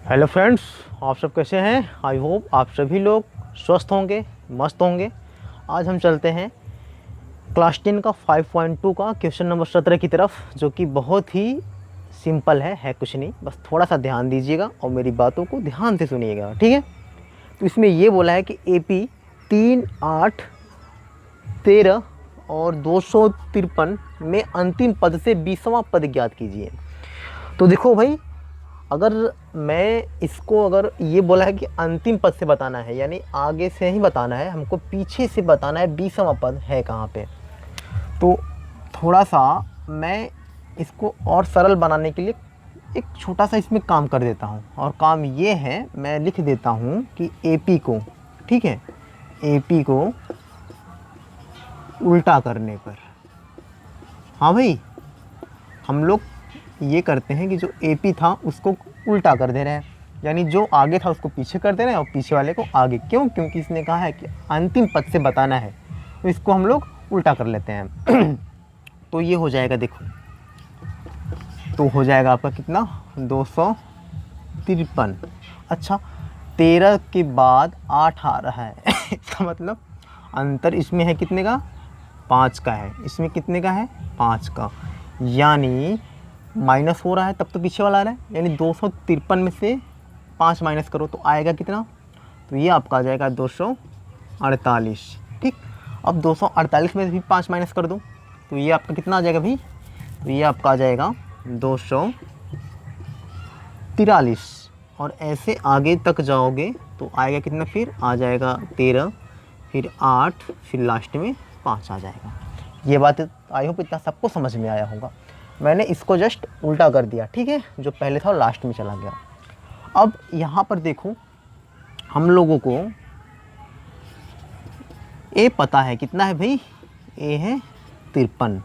Hello friends, आप सब कैसे हैं। आई होप आप सभी लोग स्वस्थ होंगे, मस्त होंगे। आज हम चलते हैं क्लास 10 का 5.2 का क्वेश्चन नंबर 17 की तरफ, जो कि बहुत ही सिंपल है कुछ नहीं। बस थोड़ा सा ध्यान दीजिएगा और मेरी बातों को ध्यान से सुनिएगा, ठीक है। तो इसमें ये बोला है कि एपी 3, 8, 13 और 253 में अंतिम पद से 20वां पद ज्ञात कीजिए। तो देखो भाई, अगर मैं इसको अगर ये बोला है कि अंतिम पद से बताना है, यानी आगे से ही बताना है, हमको पीछे से बताना है 20वां पद है कहाँ पे। तो थोड़ा सा मैं इसको और सरल बनाने के लिए एक छोटा सा इसमें काम कर देता हूँ। और काम ये है, मैं लिख देता हूँ कि एपी को, ठीक है, एपी को उल्टा करने पर, हाँ भाई, हम लोग ये करते हैं कि जो एपी था उसको उल्टा कर दे रहे हैं, यानी जो आगे था उसको पीछे कर दे रहे हैं और पीछे वाले को आगे। क्यों? क्योंकि इसने कहा है कि अंतिम पद से बताना है, तो इसको हम लोग उल्टा कर लेते हैं। तो ये हो जाएगा, देखो, तो हो जाएगा आपका कितना, 253। अच्छा, 13 के बाद 8 आ रहा है। इसका मतलब अंतर इसमें है कितने का, 5 का है। इसमें कितने का है, 5 का। यानी माइनस हो रहा है, तब तो पीछे वाला आ रहा है, यानी 253 में से 5 माइनस करो तो आएगा कितना, तो ये आपका आ जाएगा 248। ठीक, अब 248 में से भी 5 माइनस कर दो तो ये आपका कितना आ जाएगा भाई, तो ये आपका आ जाएगा 243। और ऐसे आगे तक जाओगे तो आएगा कितना, फिर आ जाएगा 13, फिर 8, फिर लास्ट में 5 आ जाएगा। ये बात आई होप इतना सबको समझ में आया होगा। मैंने इसको जस्ट उल्टा कर दिया, ठीक है, जो पहले था लास्ट में चला गया। अब यहाँ पर देखो, हम लोगों को ए पता है कितना है भाई, ए है 53,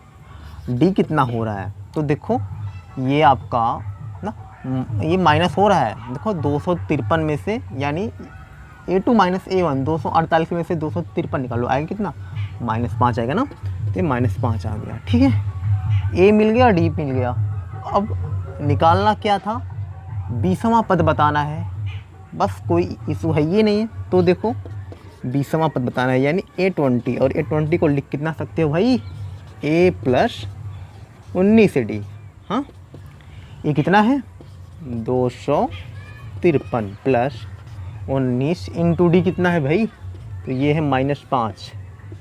डी कितना हो रहा है, तो देखो ये आपका ना, ये माइनस हो रहा है। देखो 253 में से, यानी A2 माइनस A1, 248 में से 253 निकालो, आएगा कितना, -5 आएगा ना। तो ये -5 आ गया, ठीक है। ए मिल गया, डी मिल गया। अब निकालना क्या था, 20वां पद बताना है, बस कोई इशू है ये नहीं है। तो देखो 20वां पद बताना है, यानी A20, और A20 को लिख कितना सकते हो भाई, A + 19 से डी। हाँ, ये कितना है, 253 + 19 इंटू डी कितना है भाई, तो ये है -5,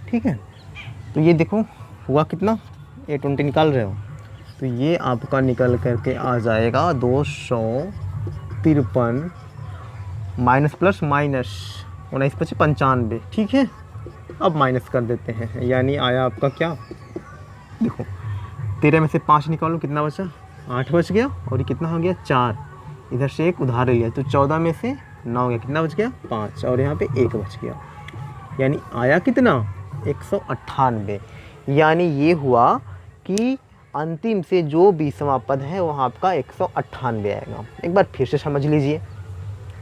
ठीक है। तो ये देखो हुआ कितना, A20 निकाल रहे हो तो ये आपका निकल करके आ जाएगा 253 माइनस प्लस माइनस 19 × 5 = 95, ठीक है। अब माइनस कर देते हैं, यानी आया आपका क्या, देखो 13 में से 5 निकालो, कितना बचा, 8 बच गया, और ये कितना हो गया, 4। इधर से एक उधार लिया तो 14 में से 9 हो गया, कितना बच गया, 5, और यहाँ पे 1 बच गया, यानी आया कितना, 198। यानी ये हुआ कि अंतिम से जो 20वां पद है वहाँ आपका 198 आएगा। एक बार फिर से समझ लीजिए,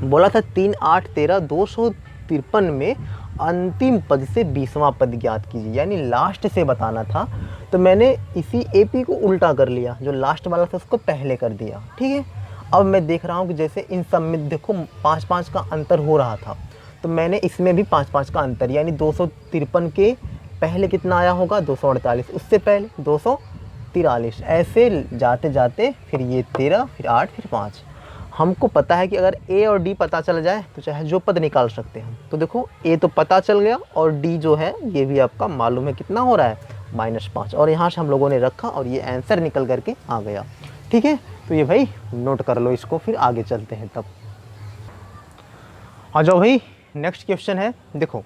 बोला था 3, 8, 13, 253 में अंतिम पद से 20वां पद ज्ञात कीजिए, यानी लास्ट से बताना था। तो मैंने इसी एपी को उल्टा कर लिया, जो लास्ट वाला था उसको पहले कर दिया, ठीक है। अब मैं देख रहा हूँ कि जैसे इन सब में देखो 5-5 का अंतर हो रहा था, तो मैंने इसमें भी 5-5 का अंतर, यानी 253 के पहले कितना आया होगा, 248, उससे पहले 243, ऐसे जाते जाते फिर ये 13, फिर 8, फिर 5। हमको पता है कि अगर ए और डी पता चल जाए तो चाहे जो पद निकाल सकते हैं। तो देखो ए तो पता चल गया, और डी जो है ये भी आपका मालूम है कितना हो रहा है, -5, और यहाँ से हम लोगों ने रखा और ये आंसर निकल करके आ गया, ठीक है। तो ये भाई नोट कर लो इसको, फिर आगे चलते हैं। तब आ जाओ भाई, नेक्स्ट क्वेश्चन है। देखो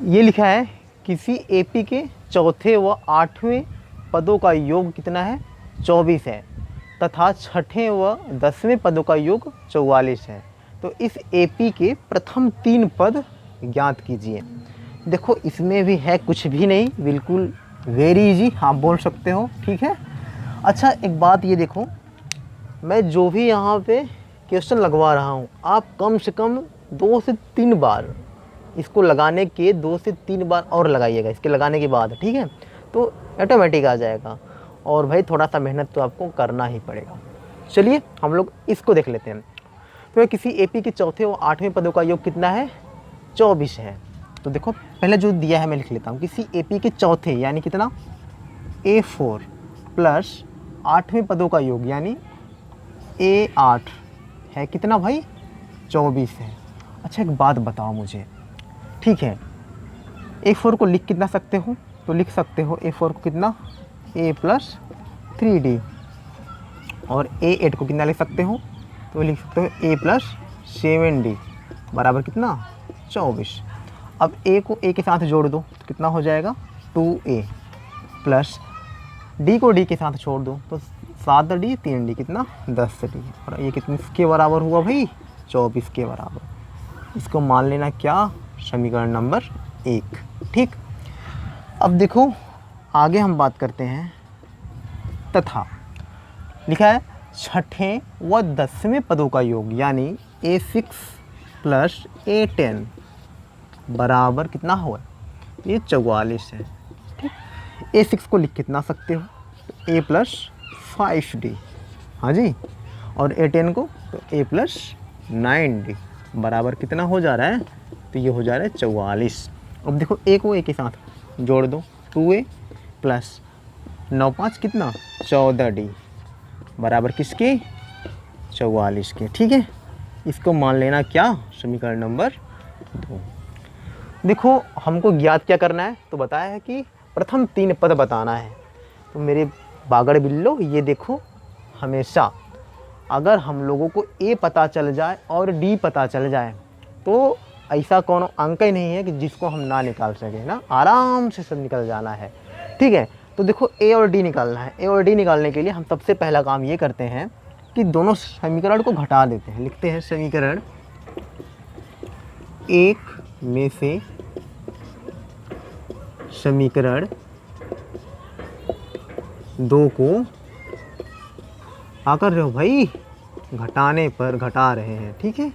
ये लिखा है, किसी एपी के चौथे व 8वें पदों का योग कितना है, 24 है, तथा छठे व 10वें पदों का योग 44 है। तो इस एपी के प्रथम 3 पद ज्ञात कीजिए। देखो इसमें भी है कुछ भी नहीं, बिल्कुल वेरी इजी, आप बोल सकते हो, ठीक है। अच्छा एक बात ये देखो, मैं जो भी यहाँ पे क्वेश्चन लगवा रहा हूँ, आप कम से कम 2 से 3 बार इसको लगाने के 2 से 3 बार और लगाइएगा इसके लगाने के बाद, ठीक है। तो ऑटोमेटिक आ जाएगा। और भाई थोड़ा सा मेहनत तो आपको करना ही पड़ेगा। चलिए हम लोग इसको देख लेते हैं। तो किसी एपी के चौथे और आठवें पदों का योग कितना है? 24 है। तो देखो पहले जो दिया है मैं लिख लेता हूँ। किसी एपी के चौथे यानी कितना? A4 प्लस आठवें पदों का योग यानी A8 है कितना भाई? 24 है। अच्छा एक बात बताओ मुझे, ठीक है, A4 को लिख कितना सकते हो? तो लिख सकते हो A4 को कितना? A plus 3D। और A8 को कितना लिख सकते हो? तो लिख सकते हो A प्लस 7D बराबर कितना? 24। अब A को A के साथ जोड़ दो तो कितना हो जाएगा? 2A प्लस D को D के साथ छोड़ दो तो 7D 3D कितना? 10D। और ये कितने के बराबर हुआ भाई? 24 के बराबर। इसको मान लेना क्या? समीकरण नंबर 1। ठीक, अब देखो आगे हम बात करते हैं। तथा लिखा है छठे व 10वें पदों का योग यानी A6 प्लस A10 बराबर कितना हुआ? ये 44 है। ठीक, A6 को लिख कितना सकते हो? तो A प्लस 5D, हाँ जी, और A10 को तो A प्लस 9D बराबर कितना हो जा रहा है? तो ये हो जा रहा है 44। अब देखो A को A के साथ जोड़ दो, 2A प्लस 9 5 कितना? 14D बराबर किसके? 44 के। ठीक है, इसको मान लेना क्या? समीकरण नंबर 2। देखो हमको ज्ञात क्या करना है? तो बताया है कि प्रथम 3 पद बताना है। तो मेरे बागड़ बिल्लो ये देखो, हमेशा अगर हम लोगों को A पता चल जाए और D पता चल जाए तो ऐसा कोनो अंक ही नहीं है कि जिसको हम ना निकाल सकें ना, आराम से सब निकल जाना है। ठीक है, तो देखो A और D निकालना है। A और D निकालने के लिए हम सबसे पहला काम ये करते हैं कि दोनों समीकरण को घटा देते हैं। लिखते हैं समीकरण 1 में से समीकरण 2 को क्या कर रहे हो भाई? घटाने पर घटा रहे हैं। ठीक है,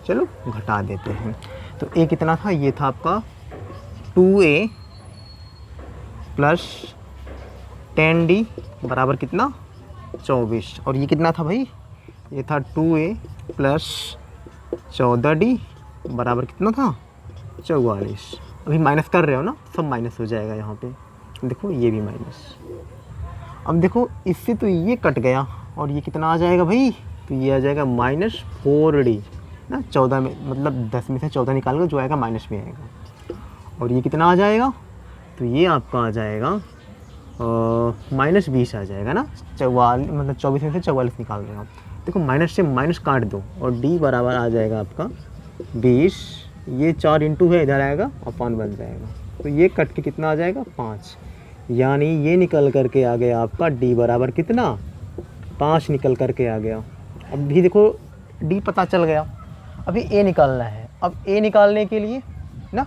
चलो घटा देते हैं। तो A कितना था? ये था आपका 2A प्लस 10D बराबर कितना? 24। और ये कितना था भाई? ये था 2A प्लस 14D बराबर कितना था? 44। अभी माइनस कर रहे हो ना, सब माइनस हो जाएगा यहाँ पे। देखो ये भी माइनस। अब देखो इससे तो ये कट गया और ये कितना आ जाएगा भाई? तो ये आ जाएगा -4D ना, 14 में मतलब 10 में से 14 निकाल कर जो आएगा माइनस में आएगा। और ये कितना आ जाएगा? तो ये आपका आ जाएगा -20 आ जाएगा ना, 44 मतलब 24 में से 44 निकाल रहे हो आप। देखो माइनस से माइनस काट दो और D बराबर आ जाएगा आपका 20। ये 4 इंटू है, इधर आएगा अपॉन बन जाएगा। तो ये कट के कितना आ जाएगा? 5। यानी ये निकल करके आ गया आपका D बराबर कितना? 5 निकल करके आ गया। अब भी देखो D पता चल गया, अभी A निकालना है। अब A निकालने के लिए ना,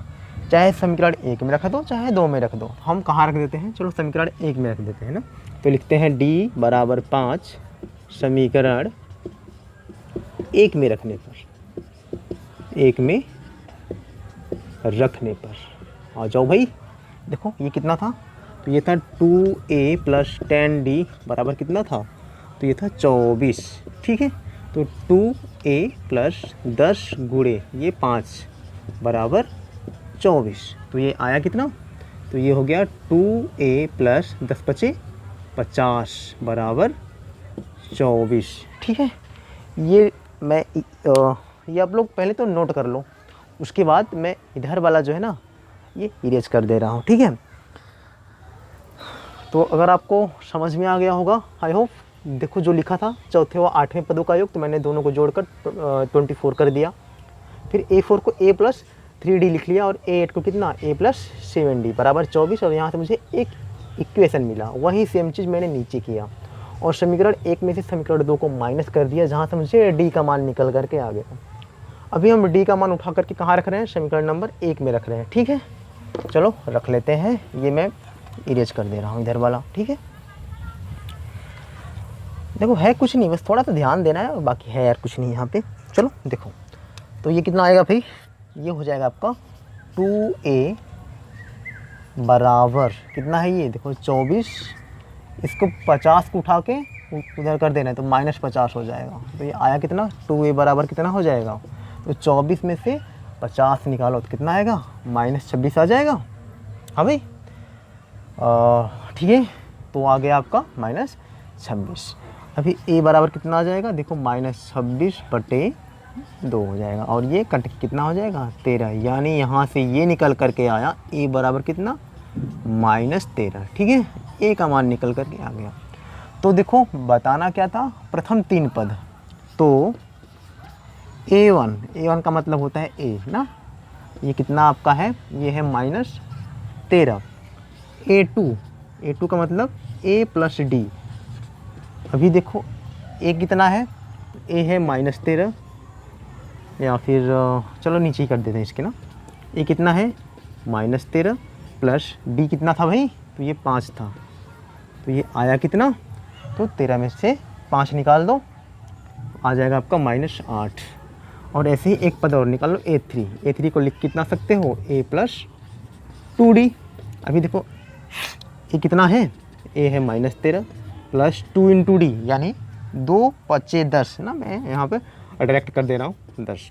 चाहे समीकरण 1 में रख दो चाहे 2 में रख दो। हम कहाँ रख देते हैं? चलो समीकरण 1 में रख देते हैं ना। तो लिखते हैं D बराबर 5 समीकरण 1 में रखने पर, 1 में रखने पर आ जाओ भाई। देखो ये कितना था? तो ये था 2A प्लस 10D बराबर कितना था? तो ये था 24। ठीक है, तो 2A प्लस 10 गुणे ये 5 बराबर 24। तो ये आया कितना? तो ये हो गया 2A प्लस 10 × 50 बराबर 24। ठीक है, ये मैं ये आप लोग पहले तो नोट कर लो, उसके बाद मैं इधर वाला जो है ना ये इरेज कर दे रहा हूँ। ठीक है, तो अगर आपको समझ में आ गया होगा आई होप। देखो जो लिखा था चौथे व 8वें पदों का योग, तो मैंने दोनों को जोड़कर 24 कर दिया। फिर A4 को A प्लस 3D लिख लिया और A8 को कितना? A प्लस 7D बराबर 24। और यहाँ से मुझे एक इक्वेशन मिला, वही सेम चीज़ मैंने नीचे किया और समीकरण 1 में से समीकरण 2 को माइनस कर दिया, जहाँ से मुझे D का मान निकल करके आ गया। अभी हम D का मान उठा करके कहाँ रख रहे हैं? समीकरण नंबर 1 में रख रहे हैं। ठीक है, चलो रख लेते हैं। ये मैं इरेज कर दे रहा हूँ इधर वाला। ठीक है, देखो है कुछ नहीं, बस थोड़ा सा ध्यान देना है और बाकी है यार कुछ नहीं यहाँ पे। चलो देखो, तो ये कितना आएगा भाई? ये हो जाएगा आपका 2A बराबर कितना है? ये देखो 24। इसको 50 को उठा के उधर कर देना है तो -50 हो जाएगा। तो ये आया कितना, 2a बराबर कितना हो जाएगा, तो 24 में से 50 निकालो तो कितना आएगा, -26 आ जाएगा। हाँ भाई, ठीक है। तो आ गया आपका -26। अभी a बराबर कितना आ जाएगा, देखो -26/2 हो जाएगा, और ये कट कितना हो जाएगा, 13। यानी यहाँ से ये निकल करके आया a बराबर कितना, -13। ठीक है, a का मान निकल करके आ गया। तो देखो बताना क्या था, प्रथम 3 पद। तो a1 का मतलब होता है a ना, ये कितना आपका है, ये है -13। a2 का मतलब a + d। अभी देखो a कितना है, a है -13, या फिर चलो नीचे ही कर देते हैं इसके ना। a कितना है, -13 प्लस d कितना था भाई, तो ये 5 था। तो ये आया कितना, तो 13 में से 5 निकाल दो, आ जाएगा आपका -8। और ऐसे ही एक पद और निकाल लो, a3 को लिख कितना सकते हो, a + 2d। अभी देखो ये कितना है, a है -13 प्लस 2 × d, यानी 2 × 5 = 10 ना, मैं यहाँ पे डायरेक्ट कर दे रहा हूँ 10।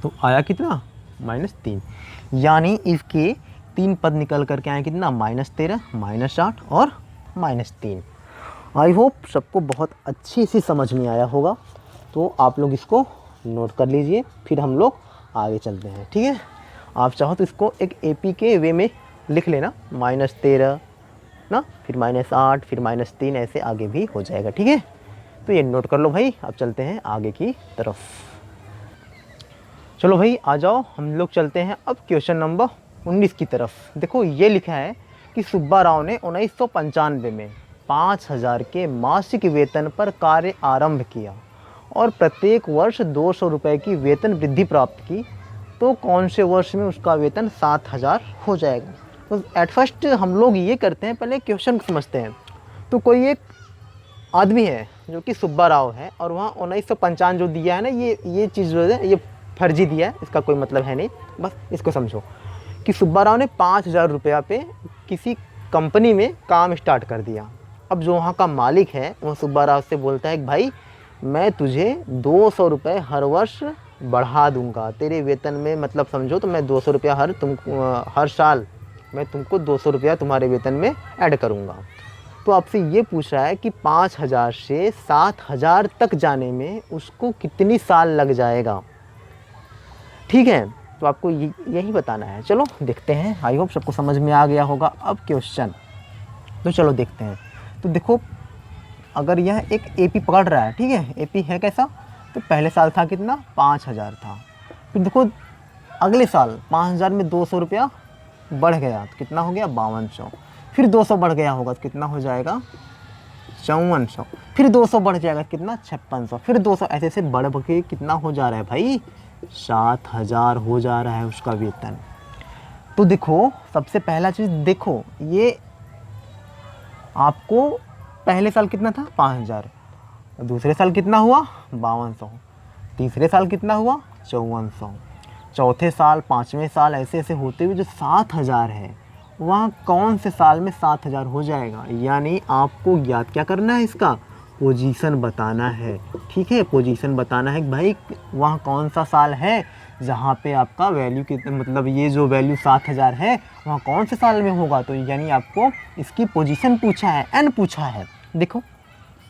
तो आया कितना, -3। यानी इसके 3 पद निकल करके आए कितना, -13, -8 और -3। आई होप सबको बहुत अच्छी सी समझ में आया होगा। तो आप लोग इसको नोट कर लीजिए, फिर हम लोग आगे चलते हैं। ठीक है, आप चाहो तो इसको एक AP के वे में लिख लेना, -13 ना, फिर -8, फिर -3, ऐसे आगे भी हो जाएगा। ठीक है, तो ये नोट कर लो भाई। अब चलते हैं आगे की तरफ। चलो भाई आ जाओ, हम लोग चलते हैं अब क्वेश्चन नंबर 19 की तरफ। देखो ये लिखा है कि सुब्बा राव ने 1995 में 5000 के मासिक वेतन पर कार्य आरंभ किया और प्रत्येक वर्ष 200 रुपये की वेतन वृद्धि प्राप्त की, तो कौन से वर्ष में उसका वेतन 7000 हो जाएगा। तो एट फर्स्ट हम लोग ये करते हैं, पहले क्वेश्चन समझते हैं। तो कोई एक आदमी है जो कि सुब्बा राव है, और वहाँ 1995 जो दिया है ना, ये चीज़ जो है ये फर्जी दिया है, इसका कोई मतलब है नहीं, बस इसको समझो कि सुब्बा राव ने 5000 रुपया पे किसी कंपनी में काम स्टार्ट कर दिया। अब जो वहाँ का मालिक है वह सुब्बा राव से बोलता है कि भाई मैं तुझे 200 रुपये हर वर्ष बढ़ा दूंगा तेरे वेतन में, मतलब समझो तो मैं 200 रुपया हर साल मैं तुमको 200 रुपया तुम्हारे वेतन में ऐड करूंगा। तो आपसे ये पूछ रहा है कि 5000 से 7000 तक जाने में उसको कितनी साल लग जाएगा। ठीक है, तो आपको यही बताना है। चलो देखते हैं, आई होप सबको समझ में आ गया होगा अब क्वेश्चन। तो चलो देखते हैं। तो देखो अगर यह एक AP पकड़ रहा है, ठीक है, AP है कैसा, तो पहले साल था कितना, 5000 था। फिर देखो अगले साल 5000 में 200 रुपया बढ़ गया तो कितना हो गया, 5200। फिर 200 बढ़ गया होगा तो कितना हो जाएगा, 5400। फिर 200 बढ़ जाएगा कितना, 5600। फिर 200, ऐसे ऐसे बढ़ के कितना हो जा रहा है भाई, 7000 हो जा रहा है उसका वेतन। तो देखो सबसे पहला चीज़ देखो, ये आपको पहले साल कितना था, 5000, दूसरे साल कितना हुआ, 5200, तीसरे साल कितना हुआ, 5400, चौथे साल, पाँचवें साल, ऐसे ऐसे होते हुए जो 7000 है वहाँ कौन से साल में 7000 हो जाएगा। यानी आपको याद क्या करना है, इसका पोजीशन बताना है। ठीक है, पोजीशन बताना है कि भाई वहाँ कौन सा साल है जहाँ पे आपका वैल्यू कितना, मतलब ये जो वैल्यू 7000 है वहाँ कौन से साल में होगा। तो यानी आपको इसकी पोजीशन पूछा है, n पूछा है। देखो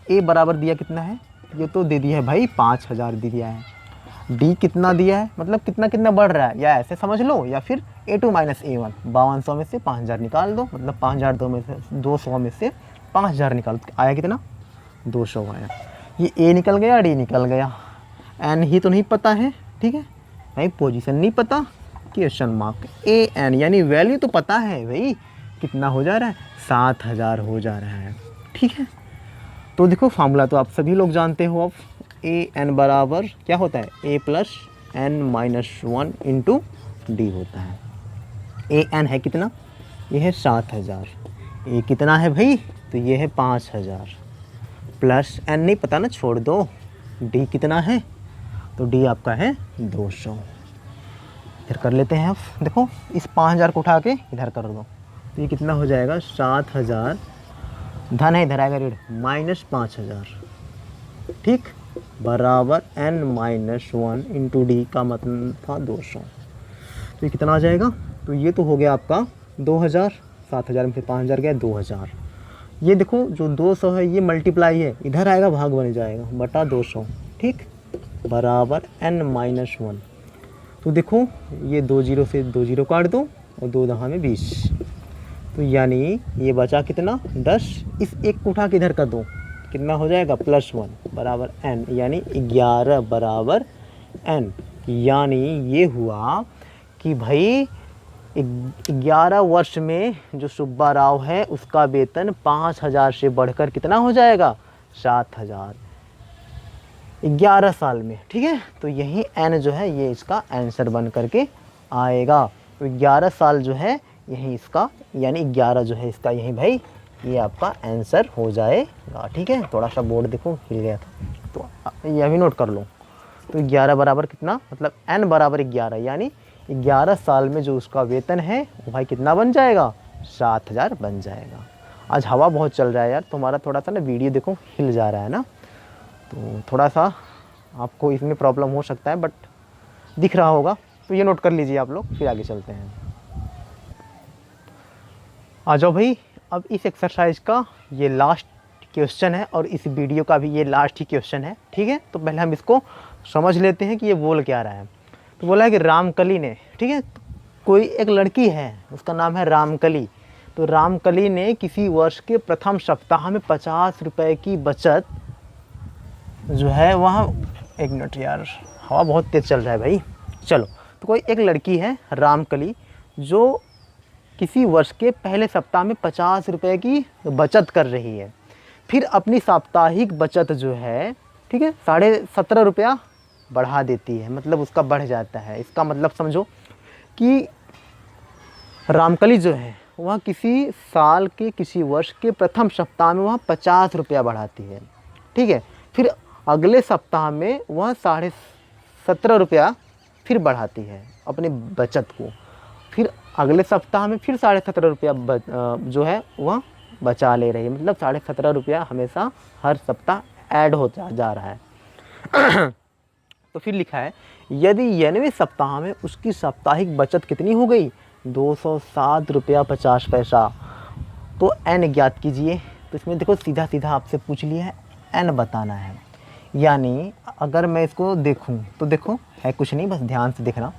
a बराबर दिया कितना है, ये तो दे दिया है भाई 5000 दे दिया है। d कितना दिया है, मतलब कितना कितना बढ़ रहा है, या ऐसे समझ लो, या फिर a2 - a1, 5200 में से 5000 निकाल दो, मतलब 5000 में से 200 में से 5000 निकाल दो, आया कितना, 200 आया। ये a निकल गया, d निकल गया, n ही तो नहीं पता है। ठीक है भाई, पोजीशन नहीं पता, क्वेश्चन मार्क an, यानी वैल्यू तो पता है भाई कितना हो जा रहा है, 7000 हो जा रहा है। ठीक है, तो देखो फार्मूला तो आप सभी लोग जानते हो। अब an बराबर क्या होता है, a + n - 1 × d होता है। an है कितना, ये है 7000, a कितना है भाई, तो ये है 5000, प्लस n नहीं पता ना, छोड़ दो, d कितना है, तो d आपका है 200। इधर कर लेते हैं। अब देखो इस 5000 को उठा के इधर कर दो, तो ये कितना हो जाएगा, 7000 धन है, इधर आएगा ऋण, -5000, ठीक, बराबर n - 1 इंटू डी का मतलब था 200। तो ये कितना आ जाएगा? तो ये तो हो गया आपका 2000, 7000 में से 5000 गया 2000। ये देखो जो 200 है ये मल्टीप्लाई है, इधर आएगा भाग बन जाएगा बटा 200, ठीक, बराबर n - 1। तो देखो ये 2 0 से 2 0 काट दो और 2 दहा में 20, तो यानी ये बचा कितना 10, इस एक को उठा के इधर कर दो, कितना हो जाएगा +1 बराबर n, यानी 11 बराबर n। यानी ये हुआ कि भाई 11 वर्ष में जो सुब्बा राव है उसका वेतन 5000 से बढ़कर कितना हो जाएगा 7000, 11 साल में, ठीक है। तो यही n जो है ये इसका आंसर बन करके आएगा। तो 11 साल जो है यही इसका, यानी 11 जो है इसका यही भाई ये आपका आंसर हो जाएगा, ठीक है। थोड़ा सा बोर्ड देखो हिल गया था, तो यह भी नोट कर लो। तो 11 बराबर कितना, मतलब n बराबर 11, यानी 11 साल में जो उसका वेतन है वो भाई कितना बन जाएगा 7000 बन जाएगा। आज हवा बहुत चल रहा है यार, तुम्हारा थोड़ा सा ना वीडियो देखो हिल जा रहा है ना, तो थोड़ा सा आपको इसमें प्रॉब्लम हो सकता है, बट दिख रहा होगा, तो ये नोट कर लीजिए आप लोग, फिर आगे चलते हैं। आ जाओ भाई, अब इस एक्सरसाइज का ये लास्ट क्वेश्चन है और इस वीडियो का भी ये लास्ट ही क्वेश्चन है, ठीक है। तो पहले हम इसको समझ लेते हैं कि ये बोल क्या रहा है। तो बोला है कि रामकली ने, ठीक है, कोई एक लड़की है उसका नाम है रामकली। तो रामकली ने किसी वर्ष के प्रथम सप्ताह में 50 रुपये की बचत जो है वहाँ, एक मिनट यार हवा बहुत तेज़ चल रहा है भाई, चलो। तो कोई एक लड़की है रामकली जो किसी वर्ष के पहले सप्ताह में 50 रुपये की बचत कर रही है, फिर अपनी साप्ताहिक बचत जो है, ठीक है, 17.5 रुपया बढ़ा देती है, मतलब उसका बढ़ जाता है। इसका मतलब समझो कि रामकली जो है वह किसी साल के किसी वर्ष के प्रथम सप्ताह में वह 50 रुपया बढ़ाती है, ठीक है, फिर अगले सप्ताह में वह 17.5 रुपया फिर बढ़ाती है अपनी बचत को, फिर अगले सप्ताह में फिर 17.5 रुपया जो है वह बचा ले रही है, मतलब 17.5 रुपया हमेशा हर सप्ताह ऐड हो जा रहा है। तो फिर लिखा है यदि 90वें सप्ताह में उसकी साप्ताहिक बचत कितनी हो गई 207 रुपया 50 पैसा। तो n ज्ञात कीजिए। तो इसमें देखो सीधा सीधा आपसे पूछ लिया है, n बताना है। यानी अगर मैं इसको देखूं तो देखो है कुछ नहीं, बस ध्यान से देखना।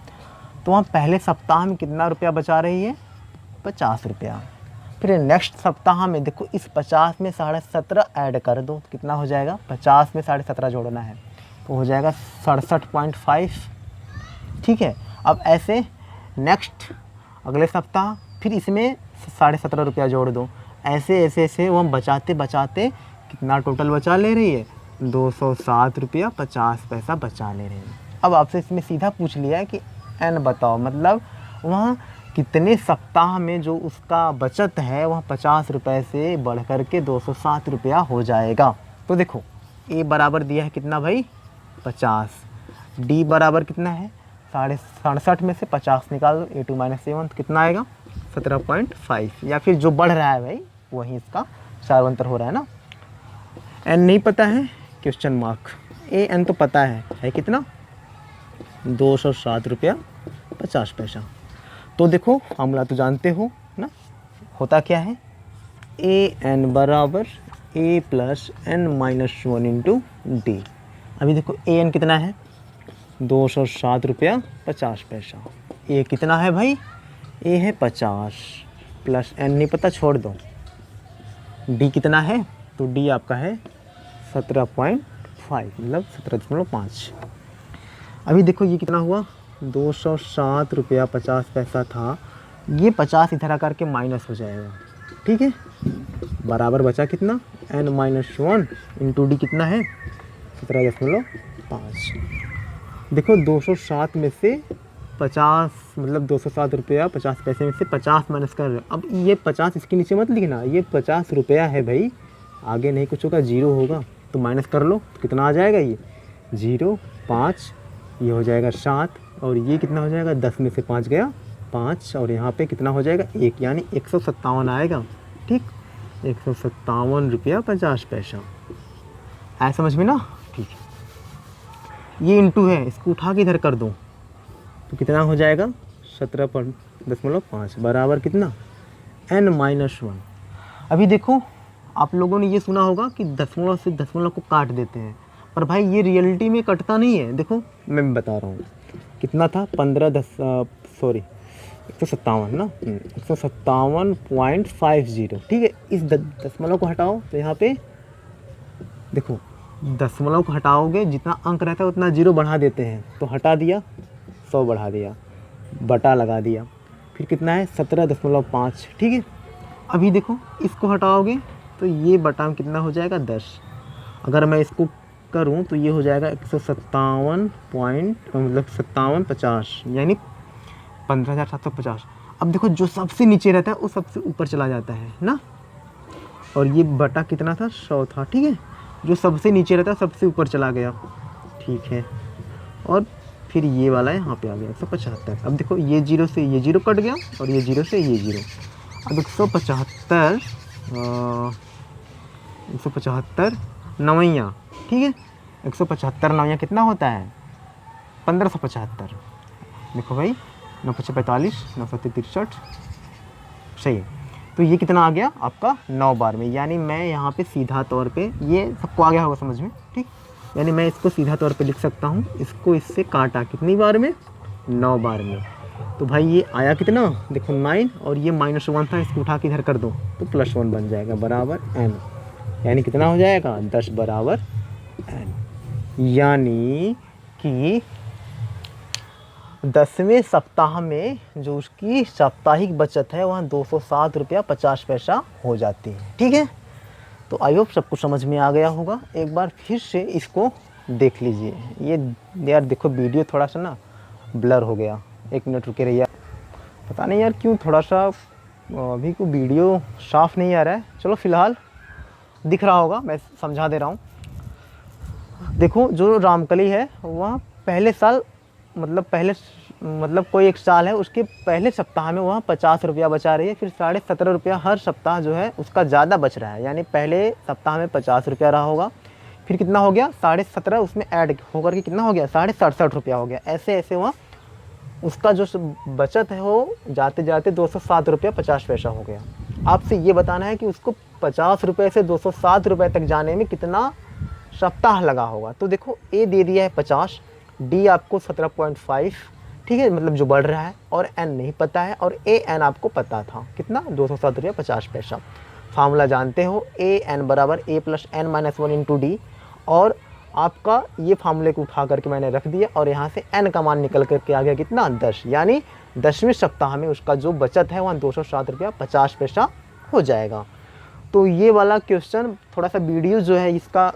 तो वहाँ पहले सप्ताह में कितना रुपया बचा रही है 50 रुपया, फिर नेक्स्ट सप्ताह में देखो इस 50 में 17.5 ऐड कर दो, तो कितना हो जाएगा 50 में 17.5 जोड़ना है तो हो जाएगा 67.5, ठीक है। अब ऐसे नेक्स्ट अगले सप्ताह फिर इसमें 17.5 रुपया जोड़ दो, ऐसे ऐसे ऐसे वो हम बचाते बचाते कितना टोटल बचा ले रही है 207 रुपया 50 पैसा बचा ले रही है। अब आपसे इसमें सीधा पूछ लिया है कि n बताओ, मतलब वहाँ कितने सप्ताह में जो उसका बचत है वह 50 रुपये से बढ़ कर के 207 रुपया हो जाएगा। तो देखो a बराबर दिया है कितना भाई 50, d बराबर कितना है 67 में से 50 निकाल दो, a2 - a1 तो कितना आएगा 17.5, या फिर जो बढ़ रहा है भाई वही इसका सार्वंतर हो रहा है ना। n नहीं पता है क्वेश्चन मार्क, an तो पता है कितना 207 रुपया 50 पैसा। तो देखो फॉर्मूला तो जानते हो ना, होता क्या है an बराबर a + n - 1 इंटू डी। अभी देखो an कितना है 207 रुपया 50 पैसा, a कितना है भाई a है 50 प्लस n नहीं पता छोड़ दो, d कितना है तो d आपका है 17.5 मतलब 17.5। अभी देखो ये कितना हुआ 207 रुपया 50 पैसा था, ये 50 इधर आकर के माइनस हो जाएगा, ठीक है, बराबर बचा कितना n - 1 इंटू डी कितना है 17.5। देखो 207 में से 50 मतलब 207 रुपया 50 पैसे में से 50 माइनस कर रहे हो। अब ये 50 इसके नीचे मत लिखना, ये 50 रुपया है भाई, आगे नहीं कुछ होगा, जीरो होगा तो माइनस कर लो तो कितना आ जाएगा ये 0 5, ये हो जाएगा 7 और ये कितना हो जाएगा 10 में से 5 गया 5 और यहाँ पे कितना हो जाएगा 1, यानी 157 आएगा, ठीक। 157 रुपया 50 पैसा। आया समझ में ना? ठीक है, ये इंटू है, इसको उठा के इधर कर दो तो कितना हो जाएगा 17.5 बराबर कितना n-1। अभी देखो आप लोगों ने ये सुना होगा कि दशमलव से दशमलव को काट देते हैं, पर भाई ये रियलिटी में कटता नहीं है। देखो मैं बता रहा हूँ कितना था 157 ना 157.50। ठीक है, इस दशमलव को हटाओ तो यहाँ पे देखो दशमलव को हटाओगे जितना अंक रहता है उतना जीरो बढ़ा देते हैं, तो हटा दिया 100 बढ़ा दिया बटा लगा दिया, फिर कितना है 17.5। ठीक है, अभी देखो इसको हटाओगे तो ये बटा में कितना हो जाएगा 10। अगर मैं इसको करूं तो ये हो जाएगा 157 मतलब 57.50 यानी 15,750। अब देखो जो सबसे नीचे रहता है वो सबसे ऊपर चला जाता है ना, और ये बटा कितना था 100 था। ठीक है, जो सबसे नीचे रहता है सबसे ऊपर चला गया। ठीक है, और फिर ये वाला यहाँ पे आ गया 175। अब देखो ये जीरो से ये जीरो कट गया और ये जीरो से ये जीरो। अब 175 नवैया। ठीक है, 175 नवैया कितना होता है 1575। देखो भाई 945 963 सही है। तो ये कितना आ गया आपका 9 बार में, यानी मैं यहाँ पे सीधा तौर पे, ये सबको आ गया होगा समझ में। ठीक, यानी मैं इसको सीधा तौर पे लिख सकता हूँ, इसको इससे काटा कितनी बार में 9 बार में। तो भाई ये आया कितना देखो 9, और ये -1 था, इसको उठा के इधर कर दो तो +1 बन जाएगा बराबर n, यानी कितना हो जाएगा 10 बराबर n। यानी कि 10वें सप्ताह में जो उसकी साप्ताहिक बचत है वहाँ 207 रुपया 50 पैसा हो जाती है। ठीक है, तो आई होप सबको समझ में आ गया होगा। एक बार फिर से इसको देख लीजिए। ये यार देखो वीडियो थोड़ा सा ना ब्लर हो गया, 1 मिनट रुके रहिए। पता नहीं यार क्यों थोड़ा सा अभी को वीडियो साफ़ नहीं आ रहा है। चलो फ़िलहाल दिख रहा होगा, मैं समझा दे रहा हूँ। देखो जो रामकली है वह पहले साल मतलब कोई एक साल है उसके पहले सप्ताह में वहाँ 50 रुपया बचा रही है, फिर 17.5 रुपया हर सप्ताह जो है उसका ज़्यादा बच रहा है। यानी पहले सप्ताह में 50 रुपया रहा होगा, फिर कितना हो गया 17.5 उसमें ऐड होकर के कितना हो गया 67.5 रुपया हो गया। ऐसे ऐसे वहाँ उसका जो बचत है वो जाते जाते 207 रुपया 50 पैसा हो गया। आपसे ये बताना है कि उसको 50 रुपये से 207 रुपये तक जाने में कितना सप्ताह लगा होगा। तो देखो ए दे दिया है 50, डी आपको 17.5, ठीक है, मतलब जो बढ़ रहा है, और एन नहीं पता है, और ए एन आपको पता था कितना 207 रुपया 50 पैसा। फार्मूला जानते हो, ए एन बराबर a plus n minus 1 into d, और आपका ये फार्मूले को उठा करके मैंने रख दिया और यहाँ से एन का मान निकल करके आ गया कितना 10, यानी 10वें सप्ताह में उसका जो बचत है वहाँ 207 रुपया 50 पैसा हो जाएगा। तो ये वाला क्वेश्चन थोड़ा सा वीडियो जो है इसका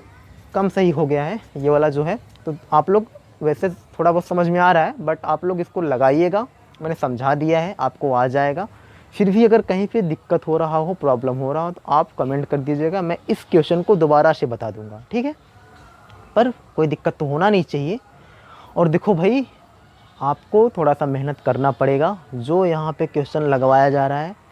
कम सही हो गया है, ये वाला जो है। तो आप लोग वैसे थोड़ा बहुत समझ में आ रहा है, बट आप लोग इसको लगाइएगा, मैंने समझा दिया है, आपको आ जाएगा। फिर भी अगर कहीं पे दिक्कत हो रहा हो, प्रॉब्लम हो रहा हो, तो आप कमेंट कर दीजिएगा, मैं इस क्वेश्चन को दोबारा से बता दूंगा, ठीक है। पर कोई दिक्कत तो होना नहीं चाहिए। और देखो भाई आपको थोड़ा सा मेहनत करना पड़ेगा। जो यहाँ पे क्वेश्चन लगवाया जा रहा है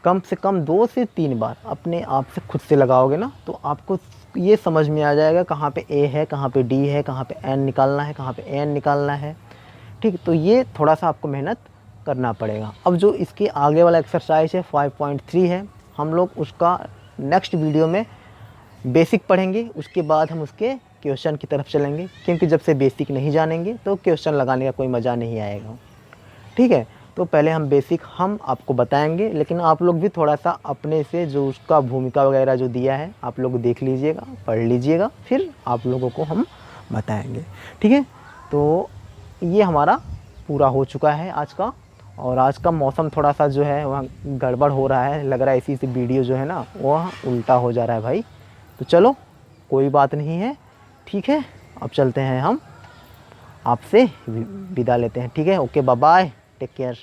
कम से कम 2 से 3 बार अपने आप से खुद से लगाओगे ना, तो आपको ये समझ में आ जाएगा कहाँ पे ए है, कहाँ पे डी है, कहाँ पे एन निकालना है, कहाँ पे एन निकालना है, ठीक। तो ये थोड़ा सा आपको मेहनत करना पड़ेगा। अब जो इसके आगे वाला एक्सरसाइज है 5.3 है, हम लोग उसका नेक्स्ट वीडियो में बेसिक पढ़ेंगे, उसके बाद हम उसके क्वेश्चन की तरफ चलेंगे, क्योंकि जब से बेसिक नहीं जानेंगे तो क्वेश्चन लगाने का कोई मज़ा नहीं आएगा, ठीक है। तो पहले हम बेसिक हम आपको बताएंगे, लेकिन आप लोग भी थोड़ा सा अपने से जो उसका भूमिका वगैरह जो दिया है आप लोग देख लीजिएगा, पढ़ लीजिएगा, फिर आप लोगों को हम बताएंगे, ठीक है। तो ये हमारा पूरा हो चुका है आज का। और आज का मौसम थोड़ा सा जो है वहाँ गड़बड़ हो रहा है, लग रहा है इसी से वीडियो जो है ना वह उल्टा हो जा रहा है भाई। तो चलो कोई बात नहीं है, ठीक है। अब चलते हैं, हम आपसे विदा लेते हैं, ठीक है। Okay, bye bye, take care.